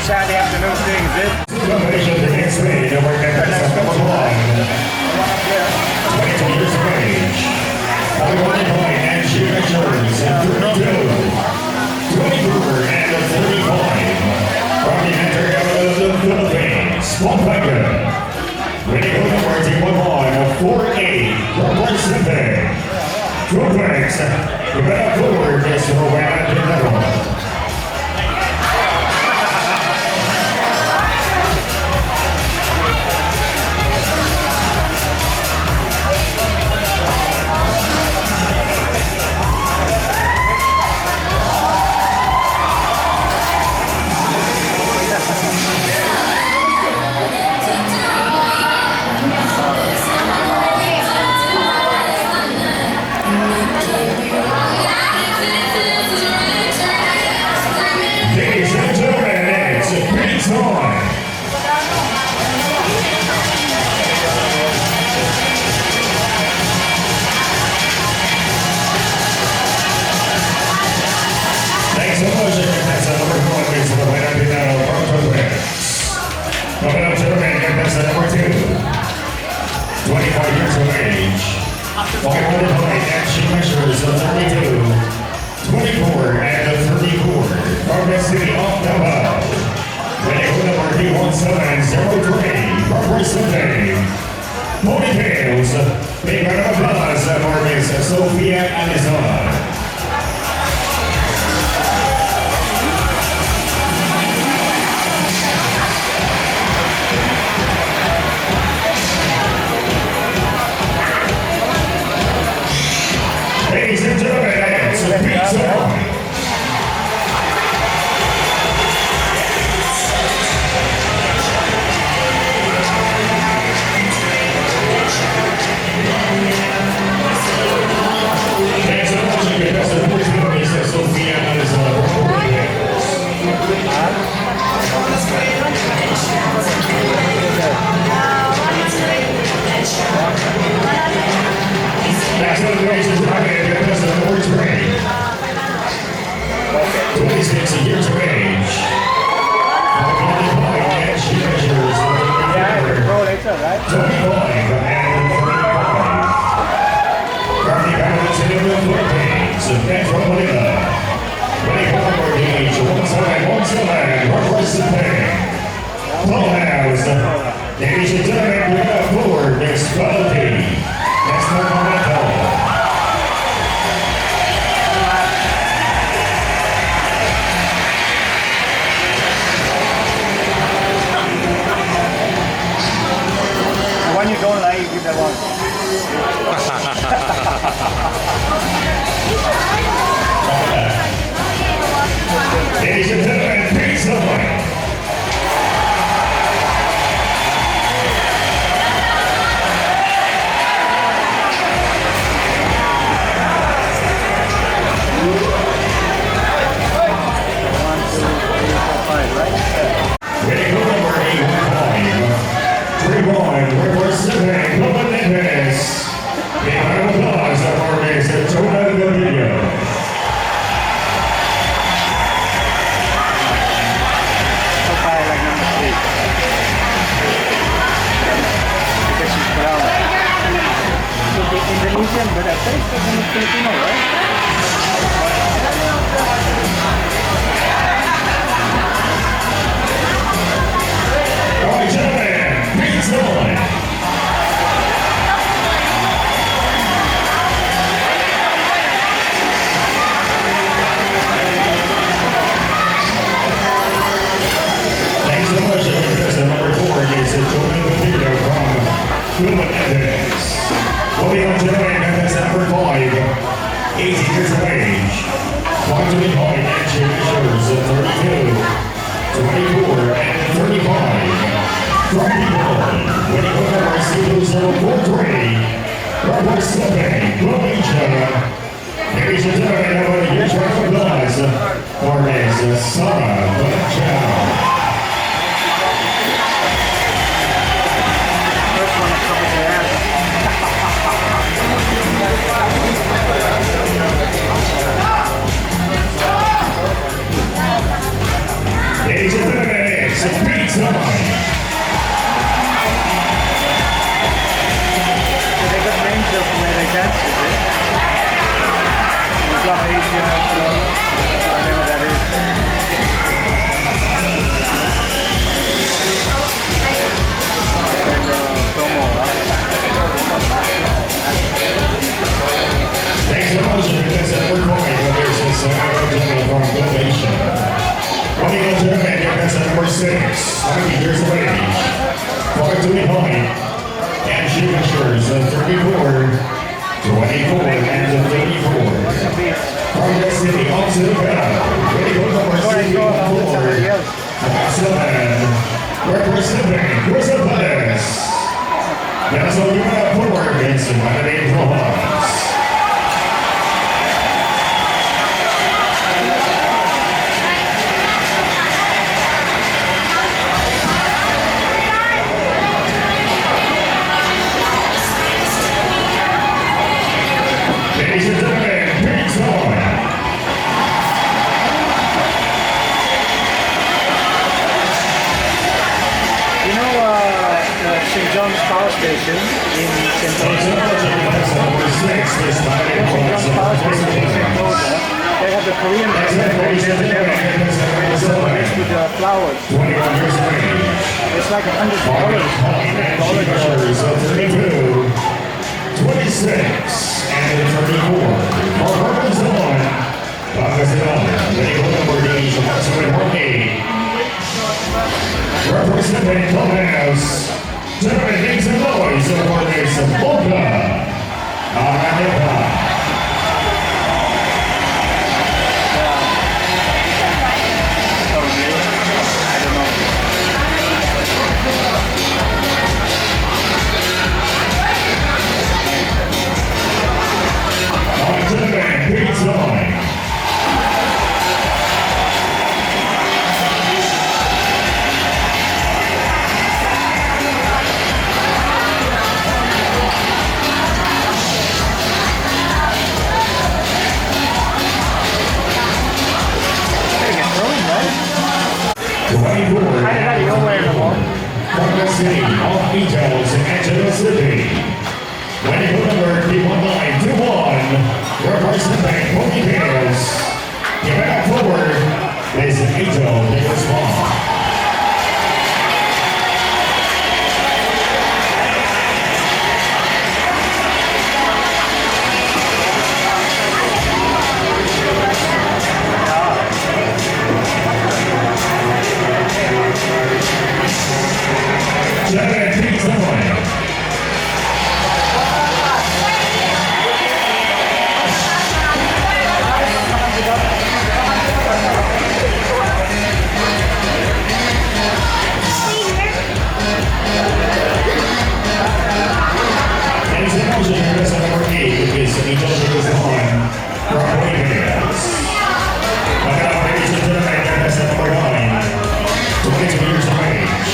Saturday afternoon thing, is it? The next day, they were at the number one. 22 years of age. 41 point and Junior Jones and 32. 20 Brewer and a 35. From the interior of the Philippines, Pampanga. Winning over number 1 4-8 from Pacific. Tropex. Rebecca Ford is Rowena Pinero. Ponytails, big round of applause for Miss Sophia Alizon. Ladies and gentlemen, it's a pizza. Ladies and gentlemen, we have forward next quality. Next one. face like a Filipino, right? All right, gentlemen, please join. Thanks so much, contestant number 4 is Jordan Benito from Human Ethics. Moving on to contestant number 5, 18 years of age, 5 height and shape measures of 32, 24, and 35. From people, winning over our Steelers level 4-3, representing Croatia. Ladies and gentlemen, I want to hear from applause for Miss Sarah Blanchard. First one to cover the ass. Ladies and gentlemen, it's big time. They got names of where they dance, is it? It's like Asian, whatever that is. Promo, Thanks so much for this effort point. There's a gentleman from Innovation. Running on gentlemen, contestant number 6, 90 years of age, 5 height, and shoe measures of 34, 24, and 34. From the city of Silvera, ready for number 64, 7, representing Crystal Palace. That's all you have forward against Humanity Rojas. Ladies and gentlemen, big time. You know, St. John's Power Station in St. Thanks so much, number 6, this time in John's Power Station in St. Rosa, they have the Korean with the flowers. 21 years of age. It's like $100. Measures of 32, 26, and 34. For purpose on, ready for number 8, representing Clubhouse, gentlemen, make some noise for this Boca America. Gentlemen, big time. From the city of Itos, Angelo City. Winning the number 31921, representing Ponytails. Give it up forward, is Ito Nicholas Bond. Gentlemen, please join. Ladies and gentlemen, contestant number 8 is Ito Nicholas Bond from Ponytails. Ladies and gentlemen, contestant number 9, 22 years of age.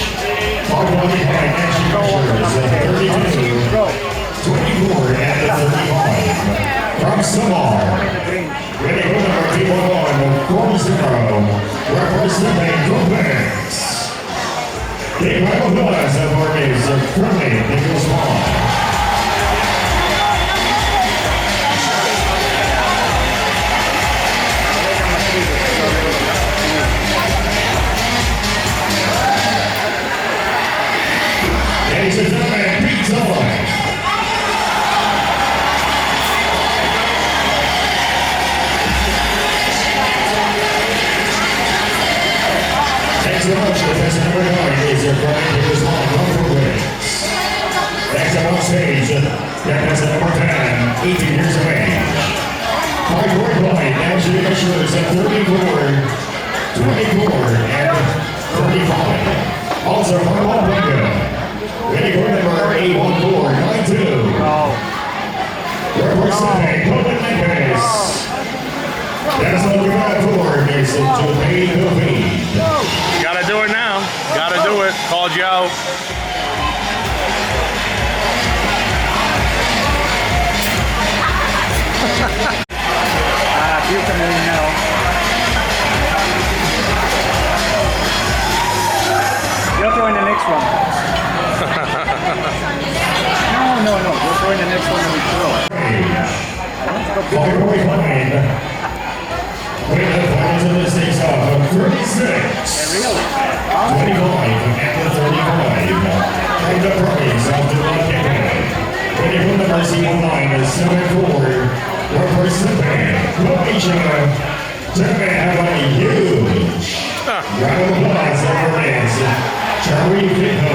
Barbara behind and she measures 32, 24, and 35. From Samal, ready for number 211, 40, representing Quebec. Big round of applause for Miss Curly Nicholas Bond. so much. Contestant number 9 is your Brian Peters Long for wins. Next up on stage, contestant number 10, 18 years of age. By point line, now she measures at 34, 24, and 35. Also, Marlon Blanco. Winning court number 81492. Representing Coleman Memphis. That's all we got for Mason Jermaine Kobe. Gotta do it now. Gotta do it. Called you out. You can really know. You're throwing the next one. No. You're throwing the next one and we throw. Five-point line. With the finals of the stakes off of 36. Really? 25 and the 35. And the prize of the campaign. Winning from the Mercy 19 is 7-4. Representing Croatia. Today have a huge round of applause for his Charlie Pinto.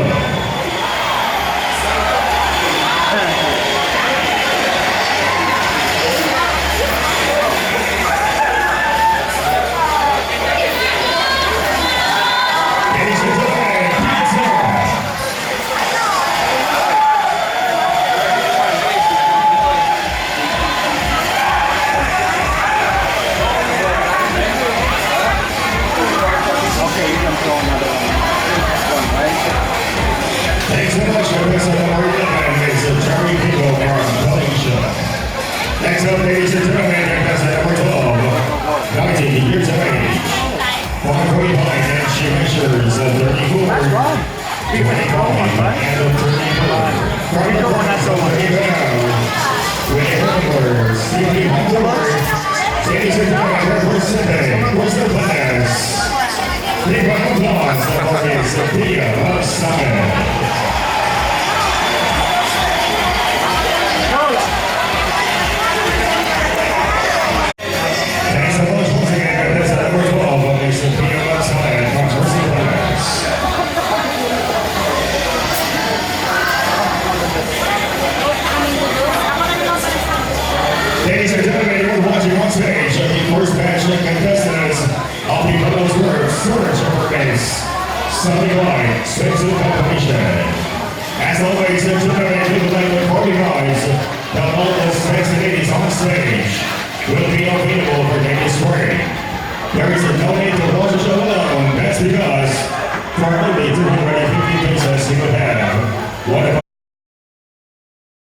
Okay, you can throw another one, right? Thanks so much for listening to our event. It's a Charlie Pinto from Croatia. Next up, ladies and gentlemen, contestant number 12, 19 years of age. 145 and she measures 34. That's wrong. You can throw one, right? And a 34. From the with numbers, Stevie Hunter. Ladies and gentlemen, representing was the class. Big round of applause for Miss Sophia Simon. Thanks so much once again. That's number 12 of Miss Sophia Simon from Jersey Class. Ladies and gentlemen, you're watching on stage the first match of contestants of the Brothers Works Furniture Base Sunday Night Space Competition. As always, the gentlemen who play the party guys, the oldest Space ladies on stage will be available for next spring. There is no need to watch the show alone. That's because for only 250 pesos you will have one of